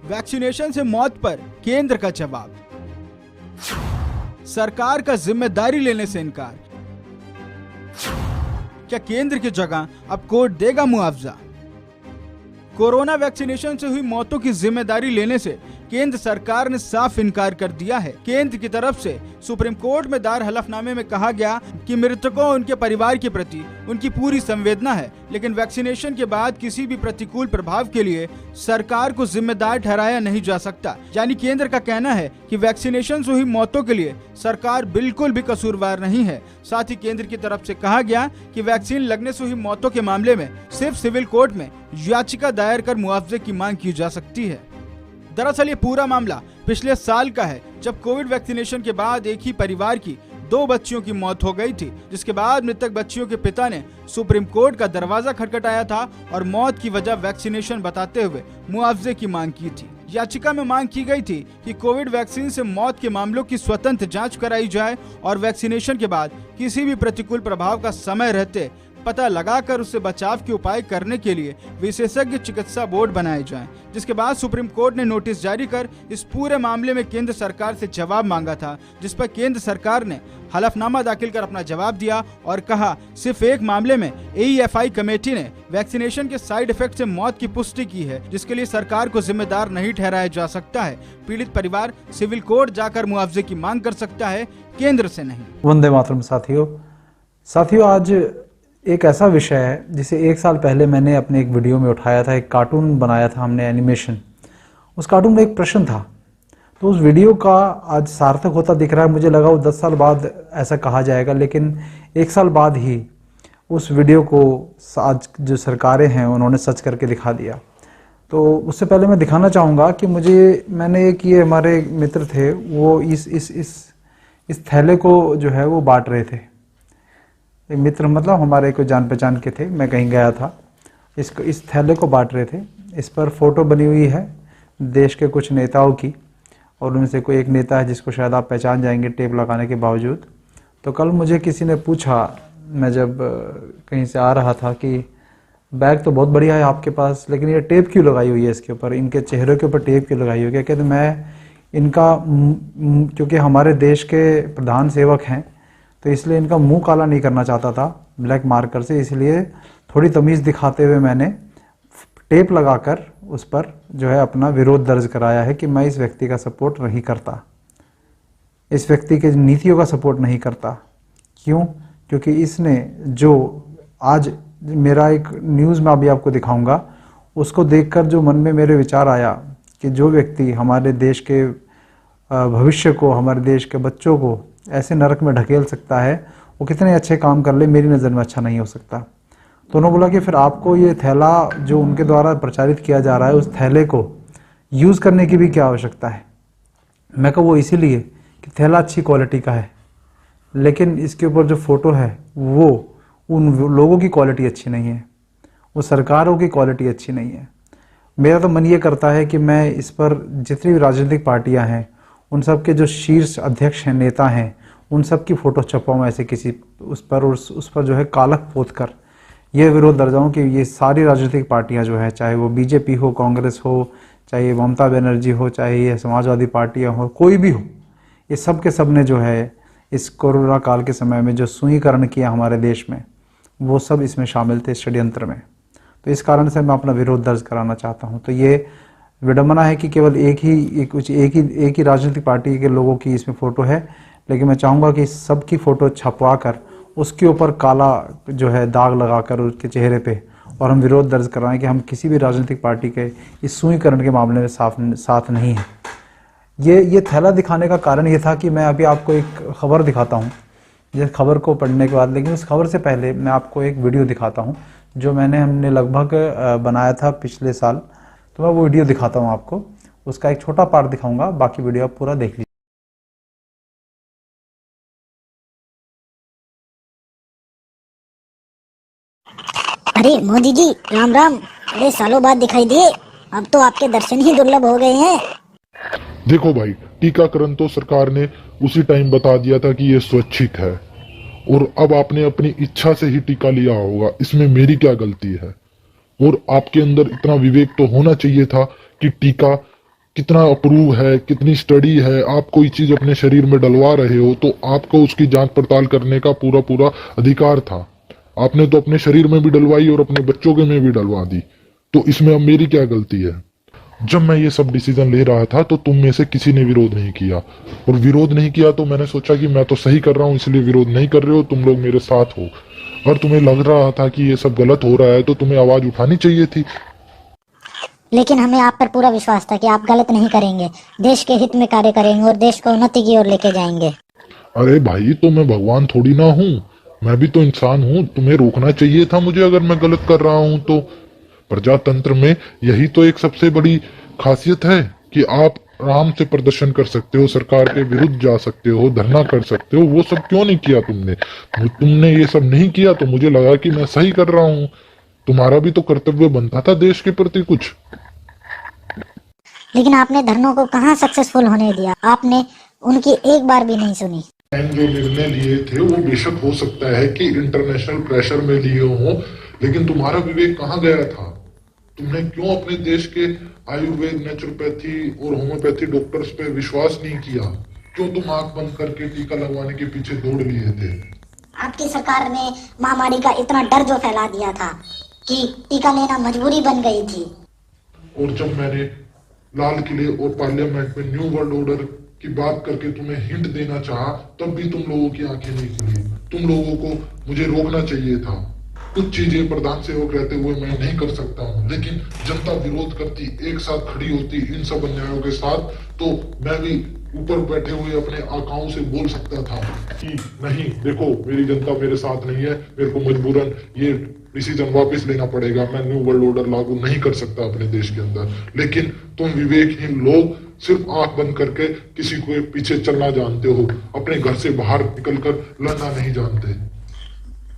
Vaccination से मौत पर केंद्र का जवाब। सरकार का जिम्मेदारी लेने से इनकार। क्या केंद्र की जगह अब कोर्ट देगा मुआवजा? कोरोना वैक्सीनेशन से हुई मौतों की जिम्मेदारी लेने से केंद्र सरकार ने साफ इनकार कर दिया है। केंद्र की तरफ से सुप्रीम कोर्ट में दायर हलफनामे में कहा गया कि मृतकों और उनके परिवार के प्रति उनकी पूरी संवेदना है, लेकिन वैक्सीनेशन के बाद किसी भी प्रतिकूल प्रभाव के लिए सरकार को जिम्मेदार ठहराया नहीं जा सकता। यानी केंद्र का कहना है कि वैक्सीनेशन से हुई मौतों के लिए सरकार बिल्कुल भी कसूरवार नहीं है। साथ ही केंद्र की तरफ से कहा गया कि वैक्सीन लगने से हुई मौतों के मामले में सिर्फ सिविल कोर्ट में याचिका दायर कर मुआवजे की मांग की जा सकती है। दरअसल ये पूरा मामला पिछले साल का है, जब कोविड वैक्सीनेशन के बाद एक ही परिवार की 2 बच्चियों की मौत हो गई थी, जिसके बाद मृतक बच्चियों के पिता ने सुप्रीम कोर्ट का दरवाजा खटखटाया था और मौत की वजह वैक्सीनेशन बताते हुए मुआवजे की मांग की थी। याचिका में मांग की गई थी कि कोविड वैक्सीन से मौत के मामलों की स्वतंत्र जांच कराई जाए और वैक्सीनेशन के बाद किसी भी प्रतिकूल प्रभाव का समय रहते पता लगाकर उससे बचाव के उपाय करने के लिए विशेषज्ञ चिकित्सा बोर्ड बनाए जाएं, जिसके बाद सुप्रीम कोर्ट ने नोटिस जारी कर इस पूरे मामले में केंद्र सरकार से जवाब मांगा था, जिस पर केंद्र सरकार ने हलफनामा दाखिल कर अपना जवाब दिया और कहा सिर्फ एक मामले में AEFI कमेटी ने वैक्सीनेशन के साइड इफेक्ट से मौत की पुष्टि की है, जिसके लिए सरकार को जिम्मेदार नहीं ठहराया जा सकता है। पीड़ित परिवार सिविल कोर्ट जाकर मुआवजे की मांग कर सकता है, केंद्र से नहीं। वंदे मातरम। साथियों आज एक ऐसा विषय है जिसे 1 साल पहले मैंने अपने एक वीडियो में उठाया था। एक कार्टून बनाया था हमने, एनिमेशन। उस कार्टून में एक प्रश्न था, तो उस वीडियो का आज सार्थक होता दिख रहा है। मुझे लगा वो 10 साल बाद ऐसा कहा जाएगा, लेकिन 1 साल बाद ही उस वीडियो को आज जो सरकारें हैं उन्होंने सच करके दिखा दिया। तो उससे पहले मैं दिखाना चाहूँगा कि मैंने एक ये हमारे मित्र थे, वो इस थैले को जो है वो बांट रहे थे। एक मित्र मतलब हमारे कोई जान पहचान के थे, मैं कहीं गया था, इस थैले को बांट रहे थे। इस पर फोटो बनी हुई है देश के कुछ नेताओं की, और उनमें से कोई एक नेता है जिसको शायद आप पहचान जाएंगे टेप लगाने के बावजूद। तो कल मुझे किसी ने पूछा, मैं जब कहीं से आ रहा था, कि बैग तो बहुत बढ़िया है आपके पास, लेकिन ये टेप क्यों लगाई हुई है इसके ऊपर, इनके चेहरे के ऊपर टेप क्यों लगाई हुई है? कहते मैं इनका क्योंकि हमारे देश के प्रधान सेवक हैं तो इसलिए इनका मुंह काला नहीं करना चाहता था ब्लैक मार्कर से, इसलिए थोड़ी तमीज़ दिखाते हुए मैंने टेप लगाकर उस पर जो है अपना विरोध दर्ज कराया है कि मैं इस व्यक्ति का सपोर्ट नहीं करता, इस व्यक्ति के नीतियों का सपोर्ट नहीं करता। क्यों? क्योंकि इसने जो आज मेरा एक न्यूज़ में अभी आपको दिखाऊंगा, उसको देखकर जो मन में मेरे विचार आया कि जो व्यक्ति हमारे देश के भविष्य को, हमारे देश के बच्चों को ऐसे नरक में ढकेल सकता है, वो कितने अच्छे काम कर ले, मेरी नज़र में अच्छा नहीं हो सकता। तो उन्होंने बोला कि फिर आपको ये थैला जो उनके द्वारा प्रचारित किया जा रहा है, उस थैले को यूज़ करने की भी क्या आवश्यकता है? मैं कहा वो इसीलिए कि थैला अच्छी क्वालिटी का है, लेकिन इसके ऊपर जो फ़ोटो है वो उन लोगों की क्वालिटी अच्छी नहीं है, वो सरकारों की क्वालिटी अच्छी नहीं है। मेरा तो मन ये करता है कि मैं इस पर जितनी भी राजनीतिक पार्टियां हैं, उन सब के जो शीर्ष अध्यक्ष हैं, नेता हैं, उन सब की फ़ोटो छपवाऊँ ऐसे किसी उस पर जो है कालक पोत कर ये विरोध दर्जाऊँ कि ये सारी राजनीतिक पार्टियां जो है, चाहे वो बीजेपी हो, कांग्रेस हो, चाहे ममता बनर्जी हो, चाहे ये समाजवादी पार्टियां हो, कोई भी हो, ये सब के सब ने जो है इस कोरोना काल के समय में जो सुईकरण किया हमारे देश में, वो सब इसमें शामिल थे, इस षड्यंत्र में। तो इस कारण से मैं अपना विरोध दर्ज कराना चाहता हूँ। तो ये विडंबना है कि केवल एक ही राजनीतिक पार्टी के लोगों की इसमें फ़ोटो है, लेकिन मैं चाहूँगा कि सब की फ़ोटो छपवा कर उसके ऊपर काला जो है दाग लगाकर उसके चेहरे पे, और हम विरोध दर्ज कराएं कि हम किसी भी राजनीतिक पार्टी के इस सुईकरण के मामले में साथ नहीं हैं। ये थैला दिखाने का कारण ये था कि मैं अभी आपको एक खबर दिखाता हूँ, जिस खबर को पढ़ने के बाद, लेकिन उस खबर से पहले मैं आपको एक वीडियो दिखाता हूँ जो हमने लगभग बनाया था पिछले साल। तो मैं वो वीडियो दिखाता हूँ आपको, उसका एक छोटा पार्ट दिखाऊंगा, बाकी वीडियो आप पूरा देख लीजिए। अरे मोदी जी राम राम, बड़े सालों बाद दिखाई दिए, अब तो आपके दर्शन ही दुर्लभ हो गए हैं। देखो भाई, टीकाकरण तो सरकार ने उसी टाइम बता दिया था कि ये स्वैच्छिक है, और अब आपने अपनी इच्छा से ही टीका लिया होगा, इसमें मेरी क्या गलती है? और आपके अंदर इतना विवेक तो होना चाहिए था कि टीका कितना अप्रूव है, कितनी स्टडी है, आप कोई चीज अपने शरीर में डलवा रहे हो तो आपको उसकी जांच पड़ताल करने का पूरा पूरा अधिकार था। आपने तो अपने शरीर में भी डलवाई और अपने बच्चों के में भी डलवा दी, तो इसमें अब मेरी क्या गलती है? जब मैं ये सब डिसीजन ले रहा था तो तुम में से किसी ने विरोध नहीं किया, और विरोध नहीं किया तो मैंने सोचा कि मैं तो सही कर रहा हूँ इसलिए विरोध नहीं कर रहे हो, तुम लोग मेरे साथ हो। और तुम्हें लग रहा था कि ये सब गलत हो रहा है तो तुम्हें आवाज उठानी चाहिए थी। लेकिन हमें आप पर पूरा विश्वास था कि आप गलत नहीं करेंगे, देश के हित में कार्य करेंगे और देश को उन्नति की ओर लेके जाएंगे। अरे भाई, तो मैं भगवान थोड़ी ना हूँ, मैं भी तो इंसान हूँ। तुम्हें रोकना चाहिए था मुझे अगर मैं गलत कर रहा हूँ तो। प्रजातंत्र में यही तो एक सबसे बड़ी खासियत है कि आप आराम से प्रदर्शन कर सकते हो, सरकार के विरुद्ध जा सकते हो, धरना कर सकते हो। वो सब क्यों नहीं किया तुमने? तुमने ये सब नहीं किया तो मुझे लगा कि मैं सही कर रहा हूँ। तुम्हारा भी तो कर्तव्य बनता था देश के प्रति कुछ। लेकिन आपने धरनों को कहाँ सक्सेसफुल होने दिया, आपने उनकी एक बार भी नहीं सुनी। जो निर्णय लिए थे वो बेशक हो सकता है कि इंटरनेशनल प्रेशर में लिए हों, लेकिन तुम्हारा विवेक कहाँ गया था? तुमने क्यों अपने देश के आयुर्वेद, नेचुरोपैथी और होम्योपैथी डॉक्टर्स पे विश्वास नहीं किया? क्यों तुम आंख बंद करके टीका लगवाने के पीछे दौड़ लिए थे? आपकी सरकार ने महामारी का इतना डर जो फैला दिया था कि टीका लेना मजबूरी बन गई थी। और जब मैंने लाल किले और पार्लियामेंट में न्यू वर्ल्ड ऑर्डर की बात करके तुम्हें हिंट देना चाहा, तब भी तुम लोगों की आंखें नहीं खुली। तुम लोगों को मुझे रोकना चाहिए था। कुछ चीजें प्रधान सेवक रहते हुए मैं नहीं कर सकता हूँ, लेकिन जनता विरोध करती, एक साथ खड़ी होती इन सब अन्यायों के साथ, तो मैं भी ऊपर बैठे हुए अपने आकाओं से बोल सकता था कि नहीं, देखो मेरी जनता मेरे साथ नहीं है, मेरे को मजबूरन ये डिसीजन वापस लेना पड़ेगा, मैं न्यू वर्ल्ड ऑर्डर लागू नहीं कर सकता अपने देश के अंदर। लेकिन तुम विवेकहीन लोग सिर्फ आंख बंद करके किसी को पीछे चलना जानते हो, अपने घर से बाहर निकलकर लड़ना नहीं जानते।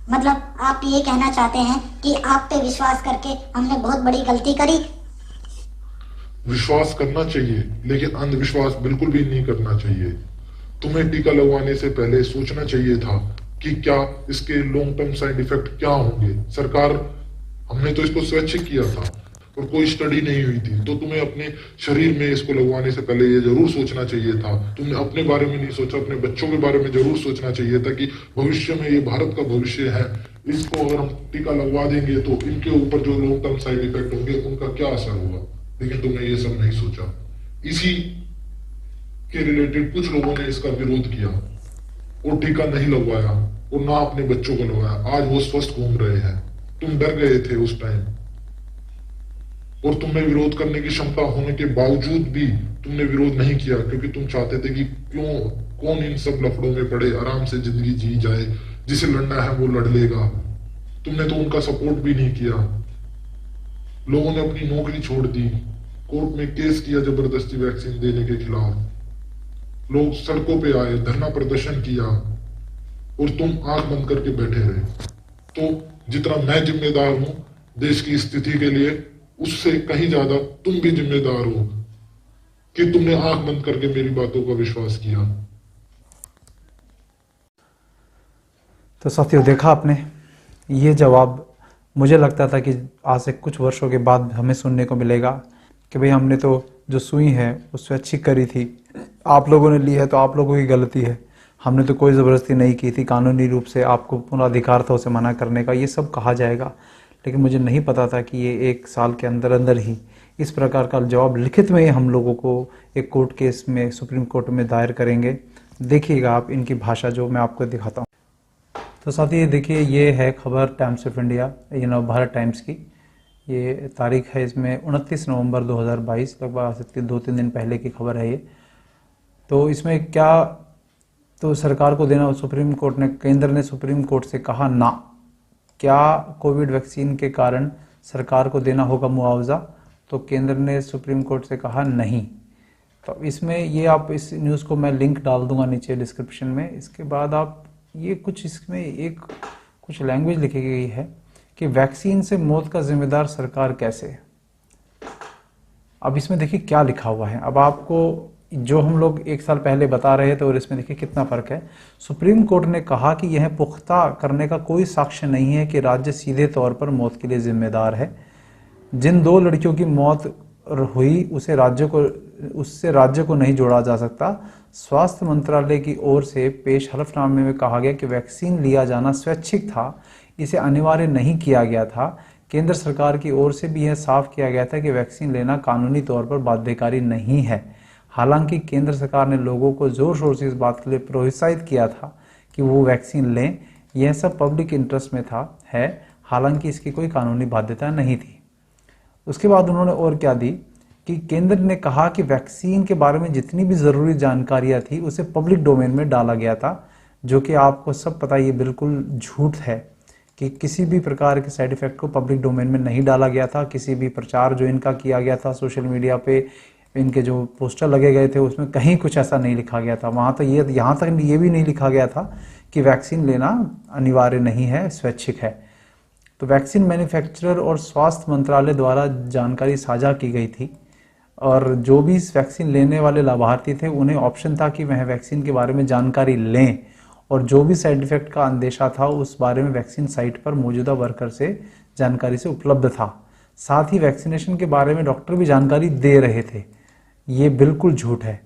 मतलब आप ये कहना चाहते हैं कि आप पे विश्वास करके हमने बहुत बड़ी गलती करी? विश्वास करना चाहिए, लेकिन अंधविश्वास बिल्कुल भी नहीं करना चाहिए। तुम्हें टीका लगवाने से पहले सोचना चाहिए था कि क्या इसके लॉन्ग टर्म साइड इफेक्ट क्या होंगे। सरकार, हमने तो इसको स्वैच्छिक किया था और कोई स्टडी नहीं हुई थी, तो तुम्हें अपने शरीर में इसको लगवाने से पहले ये जरूर सोचना चाहिए था। तुमने अपने बारे में नहीं सोचा, अपने बच्चों के बारे में जरूर सोचना चाहिए था कि भविष्य में ये भारत का भविष्य है, इसको अगर हम टीका लगवा देंगे तो इनके ऊपर जो लॉन्ग टर्म साइड इफेक्ट होंगे उनका क्या असर होगा। लेकिन तुमने ये सब नहीं सोचा। इसी के रिलेटेड कुछ लोगों ने इसका विरोध किया और टीका नहीं लगवाया और ना अपने बच्चों को लगवाया। आज वो स्वस्थ घूम रहे हैं। तुम डर गए थे उस टाइम, और तुम्हें विरोध करने की क्षमता होने के बावजूद भी तुमने विरोध नहीं किया, क्योंकि तुम चाहते थे कि कौन इन सब लफड़ों में पड़े, आराम से जिंदगी जी जाए, जिसे लड़ना है वो लड़ लेगा। तुमने तो उनका सपोर्ट भी नहीं किया। लोगों ने अपनी नौकरी छोड़ दी, कोर्ट में केस किया जबरदस्ती वैक्सीन देने के खिलाफ, लोग सड़कों पे आए, धरना प्रदर्शन किया, और तुम आंख बंद करके बैठे रहे। तो जितना मैं जिम्मेदार हूं देश की स्थिति के लिए, उससे कहीं ज्यादा तुम भी जिम्मेदार हो कि तुमने आंख बंद करके मेरी बातों का विश्वास किया। तो साथियों, देखा आपने, ये जवाब मुझे लगता था कि आज से कुछ वर्षों के बाद हमें सुनने को मिलेगा कि भाई हमने तो जो सुई है वो स्वैच्छिक करी थी, आप लोगों ने ली है तो आप लोगों की गलती है, हमने तो कोई ज़बरदस्ती नहीं की थी, कानूनी रूप से आपको पूरा अधिकार था उसे मना करने का, ये सब कहा जाएगा। लेकिन मुझे नहीं पता था कि ये एक साल के अंदर अंदर ही इस प्रकार का जवाब लिखित में हम लोगों को एक कोर्ट केस में, सुप्रीम कोर्ट में दायर करेंगे। देखिएगा आप इनकी भाषा जो मैं आपको दिखाता हूँ। तो साथ ही देखिए, ये है खबर times of India, Bharat times की। ये तारीख है इसमें 29 नवंबर 2022, लगभग आज से 2-3 दिन पहले की खबर है ये। तो इसमें क्या, तो सरकार को देना, सुप्रीम कोर्ट ने, केंद्र ने सुप्रीम कोर्ट से कहा ना, क्या कोविड वैक्सीन के कारण सरकार को देना होगा मुआवजा, तो केंद्र ने सुप्रीम कोर्ट से कहा नहीं। तो इसमें ये आप इस न्यूज़ को मैं लिंक डाल दूंगा नीचे डिस्क्रिप्शन में। इसके बाद आप ये कुछ, इसमें एक कुछ लैंग्वेज लिखी गई है कि वैक्सीन से मौत का जिम्मेदार सरकार कैसे। अब इसमें देखिए क्या लिखा हुआ है। अब आपको जो हम लोग एक साल पहले बता रहे थे और इसमें देखिए कितना फर्क है। सुप्रीम कोर्ट ने कहा कि यह पुख्ता करने का कोई साक्ष्य नहीं है कि राज्य सीधे तौर पर मौत के लिए जिम्मेदार है। जिन 2 लड़कियों की मौत हुई उसे राज्यों को उससे राज्य को नहीं जोड़ा जा सकता। स्वास्थ्य मंत्रालय की ओर से पेश हलफनामे में कहा गया कि वैक्सीन लिया जाना स्वैच्छिक था, इसे अनिवार्य नहीं किया गया था। केंद्र सरकार की ओर से भी यह साफ किया गया था कि वैक्सीन लेना कानूनी तौर पर बाध्यकारी नहीं है। हालांकि केंद्र सरकार ने लोगों को जोर शोर से इस बात के लिए प्रोत्साहित किया था कि वो वैक्सीन लें। यह सब पब्लिक इंटरेस्ट में है, हालांकि इसकी कोई कानूनी बाध्यता नहीं थी। उसके बाद उन्होंने और क्या दी कि केंद्र ने कहा कि वैक्सीन के बारे में जितनी भी ज़रूरी जानकारियां थी उसे पब्लिक डोमेन में डाला गया था, जो कि आपको सब पता ये बिल्कुल झूठ है कि किसी भी प्रकार के साइड इफ़ेक्ट को पब्लिक डोमेन में नहीं डाला गया था। किसी भी प्रचार जो इनका किया गया था सोशल मीडिया पे, इनके जो पोस्टर लगे गए थे उसमें कहीं कुछ ऐसा नहीं लिखा गया था। वहाँ तो यहाँ तक ये भी नहीं लिखा गया था कि वैक्सीन लेना अनिवार्य नहीं है, स्वैच्छिक है। तो वैक्सीन मैन्युफैक्चरर और स्वास्थ्य मंत्रालय द्वारा जानकारी साझा की गई थी और जो भी इस वैक्सीन लेने वाले लाभार्थी थे उन्हें ऑप्शन था कि वह वैक्सीन के बारे में जानकारी लें और जो भी साइड इफेक्ट का अंदेशा था उस बारे में वैक्सीन साइट पर मौजूदा वर्कर से जानकारी से उपलब्ध था। साथ ही वैक्सीनेशन के बारे में डॉक्टर भी जानकारी दे रहे थे। ये बिल्कुल झूठ है।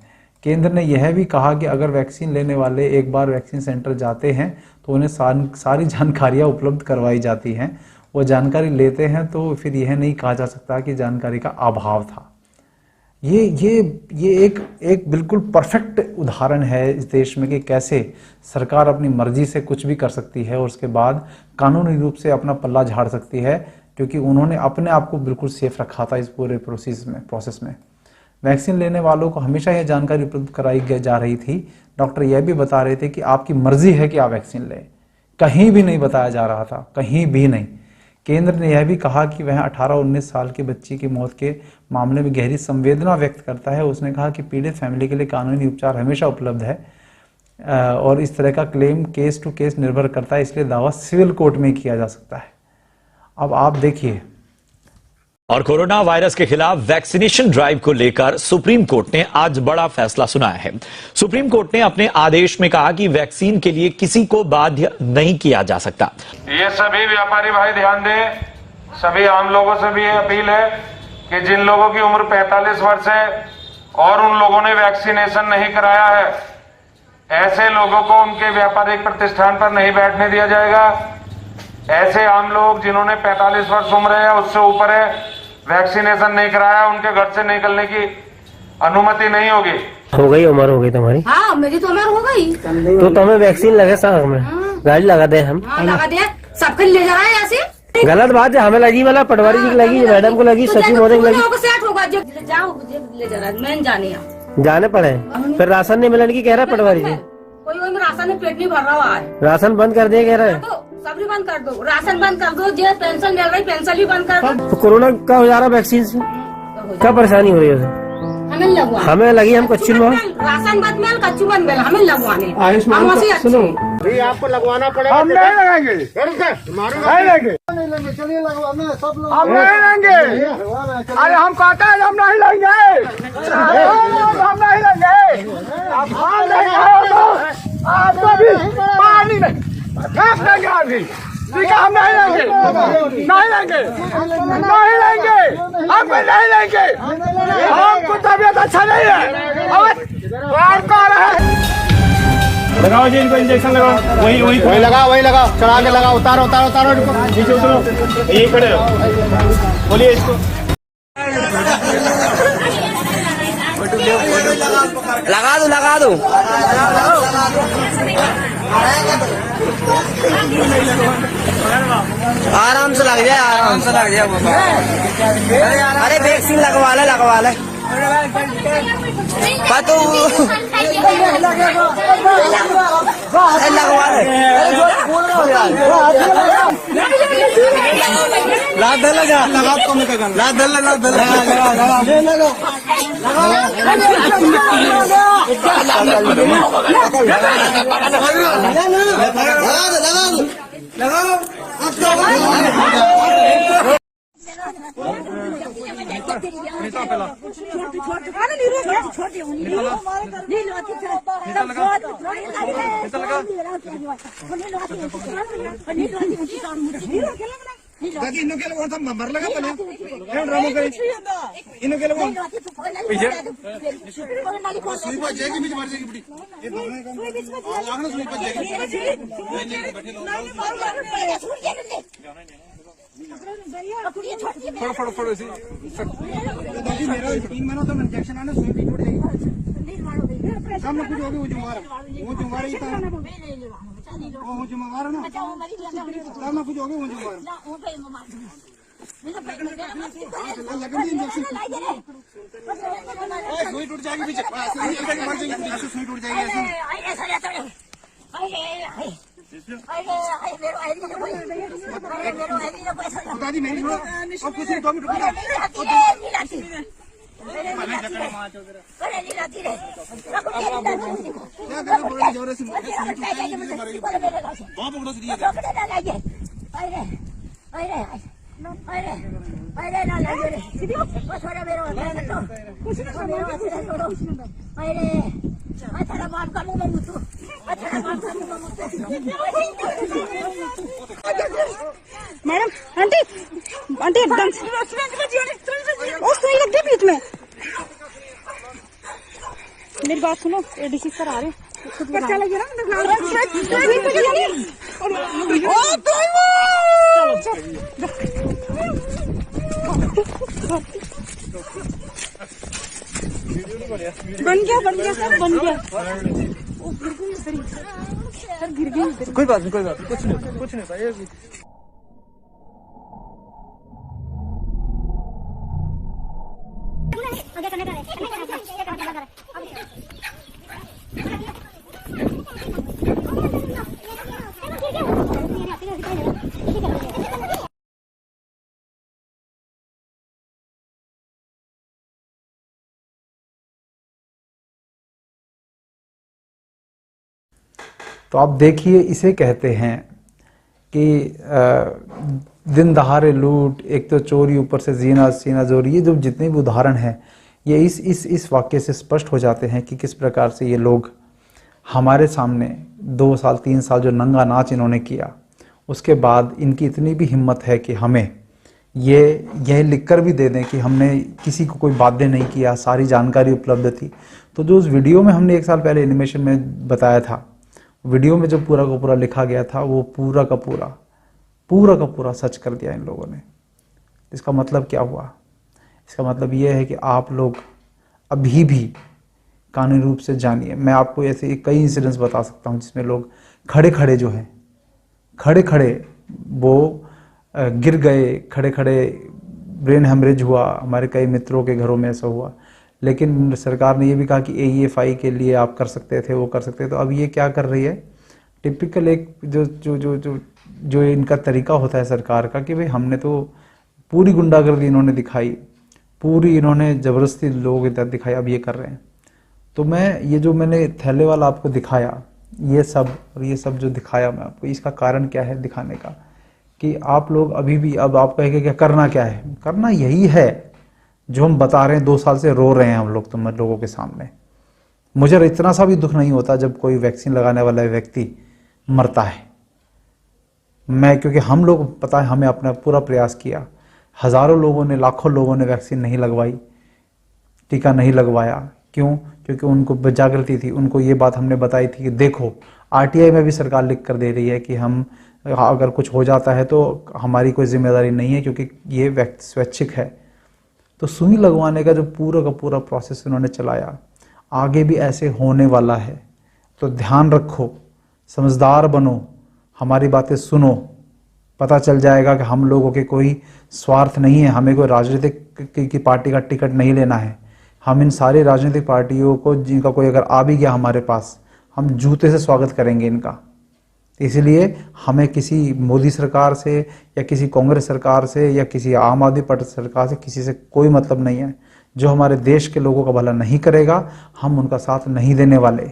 केंद्र ने यह भी कहा कि अगर वैक्सीन लेने वाले एक बार वैक्सीन सेंटर जाते हैं तो उन्हें सारी जानकारियां उपलब्ध करवाई जाती हैं। वो जानकारी लेते हैं तो फिर यह नहीं कहा जा सकता कि जानकारी का अभाव था। ये एक बिल्कुल परफेक्ट उदाहरण है इस देश में कि कैसे सरकार अपनी मर्जी से कुछ भी कर सकती है और उसके बाद कानूनी रूप से अपना पल्ला झाड़ सकती है, क्योंकि उन्होंने अपने आप को बिल्कुल सेफ रखा था इस पूरे प्रोसेस में। वैक्सीन लेने वालों को हमेशा यह जानकारी उपलब्ध कराई जा रही थी। डॉक्टर यह भी बता रहे थे कि आपकी मर्जी है कि आप वैक्सीन लें। कहीं भी नहीं बताया जा रहा था, कहीं भी नहीं। केंद्र ने यह भी कहा कि वह 18-19 साल की बच्ची की मौत के मामले में गहरी संवेदना व्यक्त करता है। उसने कहा कि पीड़ित फैमिली के लिए कानूनी उपचार हमेशा उपलब्ध है और इस तरह का क्लेम केस टू केस निर्भर करता है, इसलिए दावा सिविल कोर्ट में किया जा सकता है। अब आप देखिए। और कोरोना वायरस के खिलाफ वैक्सीनेशन ड्राइव को लेकर सुप्रीम कोर्ट ने आज बड़ा फैसला सुनाया है। सुप्रीम कोर्ट ने अपने आदेश में कहा कि वैक्सीन के लिए किसी को बाध्य नहीं किया जा सकता। ये सभी व्यापारी भाई ध्यान दें, सभी आम लोगों से भी ये अपील है कि जिन लोगों की उम्र 45 वर्ष है और उन लोगों ने वैक्सीनेशन नहीं कराया है, ऐसे लोगों को उनके व्यापारिक प्रतिष्ठान पर नहीं बैठने दिया जाएगा। ऐसे आम लोग जिन्होंने 45 वर्ष उम्र है या उससे ऊपर है, वैक्सीनेशन नहीं कराया, उनके घर से निकलने की अनुमति नहीं होगी। हो गई उम्र, हो गई तुम्हारी? हाँ, मेरी तो उम्र हो गई। तो तुम्हें वैक्सीन लगे साथ में? गाड़ी लगा दे हम। हाँ, लगा दे। सबके ले जा रहा है ऐसे। गलत बात है। हमें लगी वाला पटवारी जी की लगी, मैडम को लगी, सचिव महोदय को लगी। सेट होगा, जाओ ले जा रहा है। मैं जाने पड़े। फिर राशन नहीं मिलने की कह रहा है पटवारी जी। कोई राशन में पेट नहीं भर रहा है। राशन बंद कर दिया कह रहा है। सब भी बंद कर दो, राशन बंद कर दो, जो पेंशन मिल रही पेंशन भी बंद कर दो। तो कोरोना का हो जा रहा वैक्सीन से क्या परेशानी हो रही है? हमें लगवा, हमें लगी, हम कच्चू में राशन बंद मिल, कच्चू बंद मिल, हमें लगवाने। सुनो, आपको लगवाना पड़ेगा। हम नहीं लगाएंगे, नहीं लेंगे, चलिए लगवाने सब लोग। हम नहीं लेंगे। अरे हम कहते हैं हम नहीं लेंगे, हम नहीं लेंगे। आपको भी पानी नहीं देंगे अभी, ठीक है? हम नहीं लेंगे, नहीं लेंगे, नहीं लेंगे, हम नहीं लेंगे। हमको तबीयत अच्छा नहीं है और कह रहे हैं। लगाओ जी इनको इंजेक्शन लगाओ। वही लगाओ, चढ़ा के लगाओ। उतारो इनको, नीचे उतरो, यही खड़े हो, बोलिए इसको। लगा दो। आराम से लग जाए। अरे वैक्सीन लगवा ले। तो लगवा ले। लगा ड्रामा करे इन्हें के लोग पीछे सुई पर जाएगी बीच मार जाएगी बुढ़ी ये आगना सुई पर जाएगी फड़ो ऐसे दादी मेरा 3 महीना तो इंजेक्शन आने सुई भी टूट जाएगी सामने कुछ होगी वो जुमारा ही था वो जुमारा ना सामने कुछ होगी वो जुमारा सुई टूट जाएगी पीछे मर जाएगी सुई टूट जाएगी दादी मेरी और कुछ नहीं 2 मिनट मैडम आंटी आंटी एकदम और सुई लग गई बीच में। मेरी बात सुनो, एडीसी सर आ रहे हैं, पर्चा लगे ना बन गया सर बन गया। सर गिर गई। कोई बात नहीं कुछ नहीं भाई। तो आप देखिए, इसे कहते हैं कि दिन दहाड़े लूट, एक तो चोरी, ऊपर से जीना सीना जोरी। ये जो जितने भी उदाहरण हैं ये इस वाक्य से स्पष्ट हो जाते हैं कि किस प्रकार से ये लोग हमारे सामने 2 साल 3 साल जो नंगा नाच इन्होंने किया, उसके बाद इनकी इतनी भी हिम्मत है कि हमें यह लिखकर भी दे दें कि हमने किसी को कोई बाध्य नहीं किया, सारी जानकारी उपलब्ध थी। तो जो उस वीडियो में हमने 1 साल पहले एनिमेशन में बताया था, वीडियो में जो पूरा का पूरा लिखा गया था, वो पूरा का पूरा सच कर दिया इन लोगों ने। इसका मतलब क्या हुआ? इसका मतलब ये है कि आप लोग अभी भी कानूनी रूप से जानिए। मैं आपको ऐसे कई इंसिडेंट्स बता सकता हूँ जिसमें लोग खड़े वो गिर गए, खड़े ब्रेन हेमरेज हुआ। हमारे कई मित्रों के घरों में ऐसा हुआ, लेकिन सरकार ने ये भी कहा कि AEFI के लिए आप कर सकते थे, वो कर सकते थे। तो अब ये क्या कर रही है, टिपिकल एक जो इनका तरीका होता है सरकार का, कि भाई हमने तो पूरी गुंडागर्दी इन्होंने दिखाई, पूरी इन्होंने ज़बरदस्ती लोगों के तहत दिखाई, अब ये कर रहे हैं। तो ये जो मैंने थैले वाला आपको दिखाया, ये सब जो दिखाया मैं आपको, इसका कारण क्या है दिखाने का, कि आप लोग अभी भी, अब आप कहेंगे क्या करना क्या है, करना यही है जो हम बता रहे हैं। 2 साल से रो रहे हैं हम लोग तुम लोगों के सामने। मुझे इतना सा भी दुख नहीं होता जब कोई वैक्सीन लगाने वाला व्यक्ति मरता है। क्योंकि हम लोग, पता है, हमें अपना पूरा प्रयास किया, हज़ारों लोगों ने, लाखों लोगों ने वैक्सीन नहीं लगवाई, टीका नहीं लगवाया। क्यों? क्योंकि उनको जागृति थी, उनको ये बात हमने बताई थी कि देखो RTI में भी सरकार लिख कर दे रही है कि हम अगर कुछ हो जाता है तो हमारी कोई जिम्मेदारी नहीं है, क्योंकि ये स्वैच्छिक है। तो सुई लगवाने का जो पूरा का पूरा प्रोसेस उन्होंने चलाया, आगे भी ऐसे होने वाला है। तो ध्यान रखो, समझदार बनो, हमारी बातें सुनो, पता चल जाएगा कि हम लोगों के कोई स्वार्थ नहीं है, हमें कोई राजनीतिक की पार्टी का टिकट नहीं लेना है। हम इन सारी राजनीतिक पार्टियों को, जिनका कोई अगर आ भी गया हमारे पास, हम जूते से स्वागत करेंगे इनका। इसलिए हमें किसी मोदी सरकार से या किसी कांग्रेस सरकार से या किसी आम आदमी पार्टी सरकार से, किसी से कोई मतलब नहीं है। जो हमारे देश के लोगों का भला नहीं करेगा, हम उनका साथ नहीं देने वाले।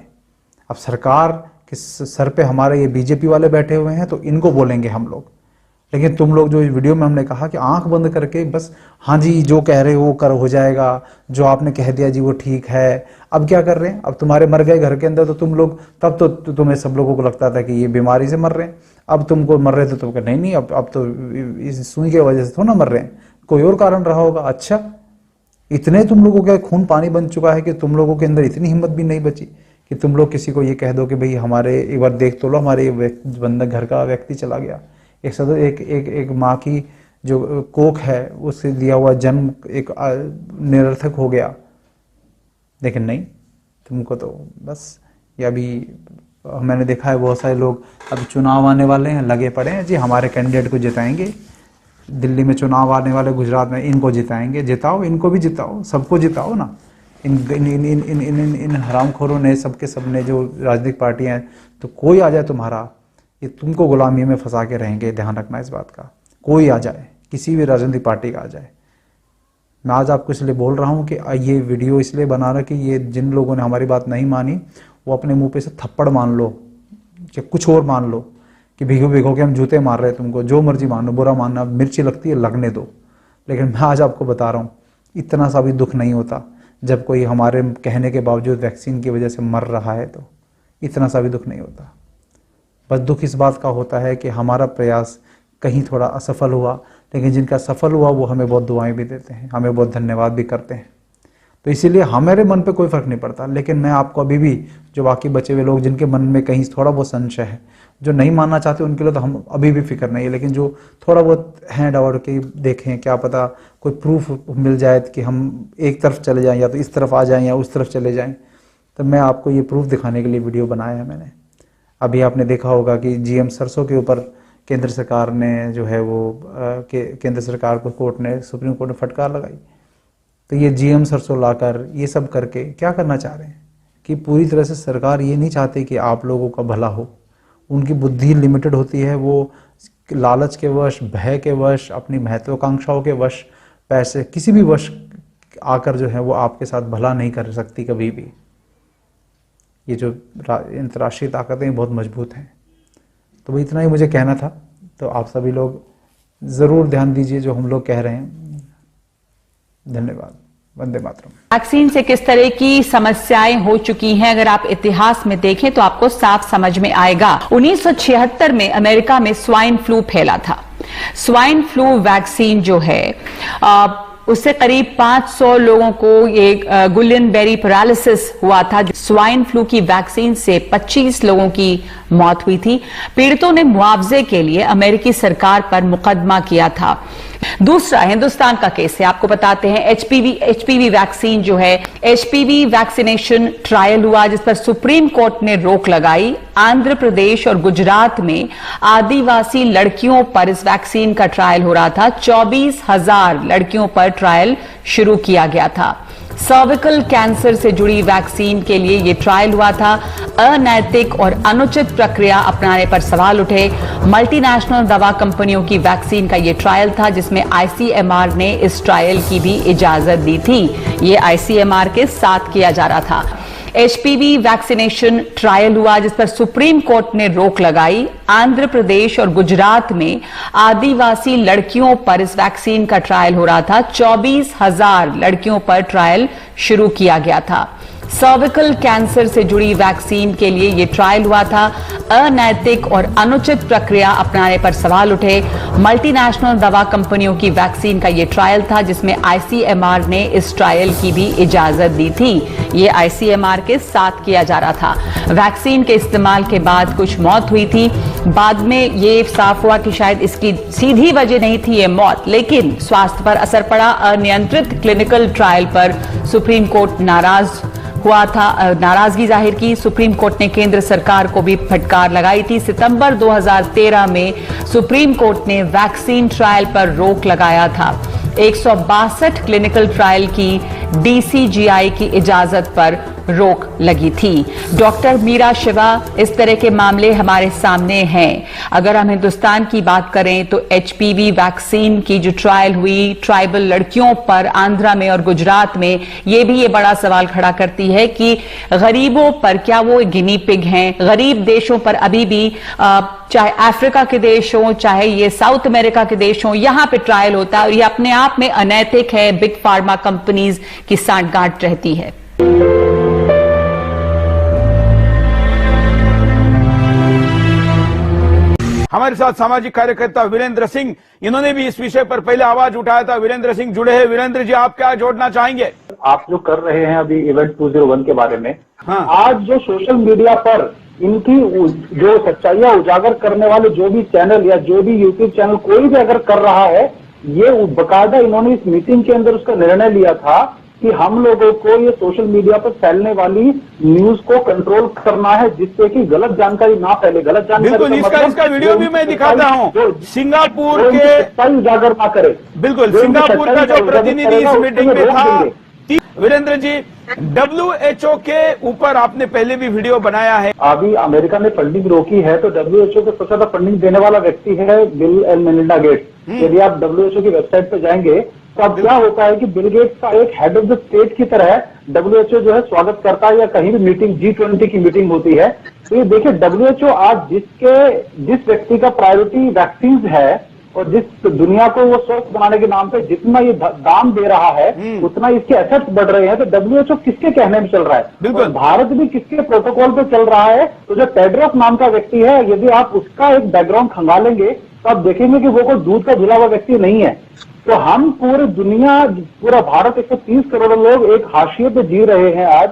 अब सरकार के सर पे हमारे ये BJP वाले बैठे हुए हैं, तो इनको बोलेंगे हम लोग। लेकिन तुम लोग, जो इस वीडियो में हमने कहा कि आंख बंद करके बस हाँ जी जो कह रहे हो वो हो जाएगा, जो आपने कह दिया जी वो ठीक है। अब क्या कर रहे हैं, अब तुम्हारे मर गए घर के अंदर, तो तुम लोग, तब तो तुम्हें सब लोगों को लगता था कि ये बीमारी से मर रहे हैं। अब तुमको मर रहे थे तो नहीं, अब तो इस सुई की वजह से थोड़ा ना मर रहे हैं, कोई और कारण रहा होगा। अच्छा, इतने तुम लोगों का खून पानी बन चुका है कि तुम लोगों के अंदर इतनी हिम्मत भी नहीं बची कि तुम लोग किसी को ये कह दो कि भाई हमारे एक बार देख तो लो, हमारे बंदा घर का व्यक्ति चला गया, एक माँ की जो कोख है उससे दिया हुआ जन्म एक निरर्थक हो गया। लेकिन नहीं, तुमको तो बस ये अभी मैंने देखा है बहुत सारे लोग अभी चुनाव आने वाले हैं, लगे पड़े हैं जी हमारे कैंडिडेट को जिताएंगे, दिल्ली में चुनाव आने वाले, गुजरात में इनको जिताएंगे। जिताओ, इनको भी जिताओ, सबको जिताओ ना। इन हरामखोरों ने सबके सबने जो राजनीतिक पार्टियां हैं, तो कोई आ जाए तुम्हारा, ये तुमको गुलामी में फंसा के रहेंगे। ध्यान रखना इस बात का, कोई आ जाए, किसी भी राजनीतिक पार्टी का आ जाए। मैं आज आपको इसलिए बोल रहा हूँ कि ये वीडियो इसलिए बना रहा कि ये जिन लोगों ने हमारी बात नहीं मानी वो अपने मुंह पे से थप्पड़ मान लो या कुछ और मान लो कि भिगो भिगो के हम जूते मार रहे हैं तुमको, जो मर्जी मानो, बुरा मानना, मिर्ची लगती है लगने दो। लेकिन मैं आज आपको बता रहा हूँ इतना सा भी दुख नहीं होता जब कोई हमारे कहने के बावजूद वैक्सीन की वजह से मर रहा है, तो इतना सा भी दुख नहीं होता। बस दुख इस बात का होता है कि हमारा प्रयास कहीं थोड़ा असफल हुआ, लेकिन जिनका सफल हुआ वो हमें बहुत दुआएं भी देते हैं, हमें बहुत धन्यवाद भी करते हैं। तो इसीलिए हमारे मन पे कोई फ़र्क नहीं पड़ता। लेकिन मैं आपको अभी भी, जो बाकी बचे हुए लोग जिनके मन में कहीं थोड़ा बहुत संशय है, जो नहीं मानना चाहते, उनके लिए तो हम अभी भी फिक्र नहीं है। लेकिन जो थोड़ा बहुत हैंड आउट के देखें, क्या पता कोई प्रूफ मिल जाए कि हम एक तरफ चले जाएं या तो इस तरफ आ जाएं या उस तरफ चले जाएं, तो मैं आपको ये प्रूफ दिखाने के लिए वीडियो बनाया है मैंने। अभी आपने देखा होगा कि GM सरसों के ऊपर केंद्र सरकार ने जो है वो केंद्र सरकार को कोर्ट ने, सुप्रीम कोर्ट ने फटकार लगाई। तो ये GM सरसों लाकर ये सब करके क्या करना चाह रहे हैं कि पूरी तरह से सरकार ये नहीं चाहती कि आप लोगों का भला हो। उनकी बुद्धि लिमिटेड होती है, वो लालच के वश, भय के वश, अपनी महत्वाकांक्षाओं के वश, पैसे किसी भी वश आकर जो है वो आपके साथ भला नहीं कर सकती कभी भी। ये जो अंतर्राष्ट्रीय ताकतें बहुत मजबूत हैं। तो इतना ही मुझे कहना था। तो आप सभी लोग ज़रूर ध्यान दीजिए जो हम लोग कह रहे हैं। धन्यवाद। वंदे मातरम। वैक्सीन से किस तरह की समस्याएं हो चुकी हैं, अगर आप इतिहास में देखें तो आपको साफ समझ में आएगा। 1976 में अमेरिका में स्वाइन फ्लू फैला था। स्वाइन फ्लू वैक्सीन जो है उससे करीब 500 लोगों को ये गुलियन बेरी पैरालिसिस हुआ था। स्वाइन फ्लू की वैक्सीन से 25 लोगों की मौत हुई थी। पीड़ितों ने मुआवजे के लिए अमेरिकी सरकार पर मुकदमा किया था। दूसरा हिंदुस्तान का केस है, आपको बताते हैं। एचपीवी वैक्सीन जो है, एचपीवी वैक्सीनेशन ट्रायल हुआ जिस पर सुप्रीम कोर्ट ने रोक लगाई। आंध्र प्रदेश और गुजरात में आदिवासी लड़कियों पर इस वैक्सीन का ट्रायल हो रहा था। 24,000 लड़कियों पर ट्रायल शुरू किया गया था। सर्विकल कैंसर से जुड़ी वैक्सीन के लिए यह ट्रायल हुआ था। अनैतिक और अनुचित प्रक्रिया अपनाने पर सवाल उठे। मल्टीनेशनल दवा कंपनियों की वैक्सीन का यह ट्रायल था जिसमें ICMR ने इस ट्रायल की भी इजाजत दी थी। यह ICMR के साथ किया जा रहा था। एचपीवी वैक्सीनेशन ट्रायल हुआ जिस पर सुप्रीम कोर्ट ने रोक लगाई। आंध्र प्रदेश और गुजरात में आदिवासी लड़कियों पर इस वैक्सीन का ट्रायल हो रहा था। 24,000 लड़कियों पर ट्रायल शुरू किया गया था। सर्विकल कैंसर से जुड़ी वैक्सीन के लिए यह ट्रायल हुआ था। अनैतिक और अनुचित प्रक्रिया अपनाने पर सवाल उठे। मल्टीनेशनल दवा कंपनियों की वैक्सीन का यह ट्रायल था जिसमें ICMR ने इस ट्रायल की भी इजाजत दी थी। यह ICMR के साथ किया जा रहा था। वैक्सीन के इस्तेमाल के बाद कुछ मौत हुई थी। बाद में यह साफ हुआ कि शायद इसकी सीधी वजह नहीं थी ये मौत, लेकिन स्वास्थ्य पर असर पड़ा। अनियंत्रित क्लिनिकल ट्रायल पर सुप्रीम कोर्ट नाराजगी जाहिर की। सुप्रीम कोर्ट ने केंद्र सरकार को भी फटकार लगाई थी। सितंबर 2013 में सुप्रीम कोर्ट ने वैक्सीन ट्रायल पर रोक लगाया था। 162 क्लिनिकल ट्रायल की DCGI की इजाजत पर रोक लगी थी। डॉक्टर मीरा शिवा, इस तरह के मामले हमारे सामने हैं। अगर हम हिंदुस्तान की बात करें तो HPV वैक्सीन की जो ट्रायल हुई ट्राइबल लड़कियों पर आंध्रा में और गुजरात में, ये भी ये बड़ा सवाल खड़ा करती है कि गरीबों पर क्या वो गिनी पिग हैं। गरीब देशों पर अभी भी चाहे अफ्रीका के देश हो, चाहे ये साउथ अमेरिका के देश हो, यहां पे ट्रायल होता है और ये अपने आप में अनैतिक है। बिग फार्मा कंपनीज की सांठगांठ रहती है। हमारे साथ सामाजिक कार्यकर्ता वीरेंद्र सिंह, इन्होंने भी इस विषय पर पहले आवाज उठाया था। वीरेंद्र सिंह जुड़े हैं। वीरेंद्र जी, आप क्या जोड़ना चाहेंगे? आप जो कर रहे हैं अभी इवेंट 201 के बारे में, हाँ। आज जो सोशल मीडिया पर इनकी जो सच्चाइयां उजागर करने वाले जो भी चैनल या जो भी यूट्यूब चैनल कोई भी अगर कर रहा है, ये बकायदा इन्होंने इस मीटिंग के अंदर उसका निर्णय लिया था कि हम लोगों को ये सोशल मीडिया पर फैलने वाली न्यूज को कंट्रोल करना है, जिससे कि गलत जानकारी ना फैले। गलत जानकारी बिल्कुल, इसका वीडियो भी मैं दिखाता हूँ। सिंगापुर के उजागर ना करे। बिल्कुल, सिंगापुर का जो प्रतिनिधि इस मीटिंग में था। वीरेंद्र जी, WHO के ऊपर आपने पहले भी वीडियो बनाया है। अभी अमेरिका ने फंडिंग रोकी है, तो WHO को सबसे ज्यादा फंडिंग देने वाला व्यक्ति है बिल एंड मेलिंडा गेट्स। यदि आप WHO की वेबसाइट पर जाएंगे तो अब क्या होता है कि बिल गेट्स का एक हेड ऑफ द स्टेट की तरह WHO जो है स्वागत करता है, या कहीं भी मीटिंग G20 की मीटिंग होती है तो ये देखिए WHO आज जिस व्यक्ति का प्रायोरिटी वैक्सीन है और जिस दुनिया को वो स्वस्थ बनाने के नाम पे जितना ये दाम दे रहा है उतना इसके एसेट्स बढ़ रहे हैं, तो WHO किसके कहने में चल रहा है? बिल्कुल, भारत भी किसके प्रोटोकॉल पे चल रहा है? तो जो टेड्रोस नाम का व्यक्ति है, यदि आप उसका एक बैकग्राउंड खंगालेंगे तो आप देखेंगे कि वो कोई दूध का धुला हुआ व्यक्ति नहीं है। तो हम पूरी दुनिया, पूरा भारत 130 करोड़ लोग एक हाशिए पे जी रहे हैं आज।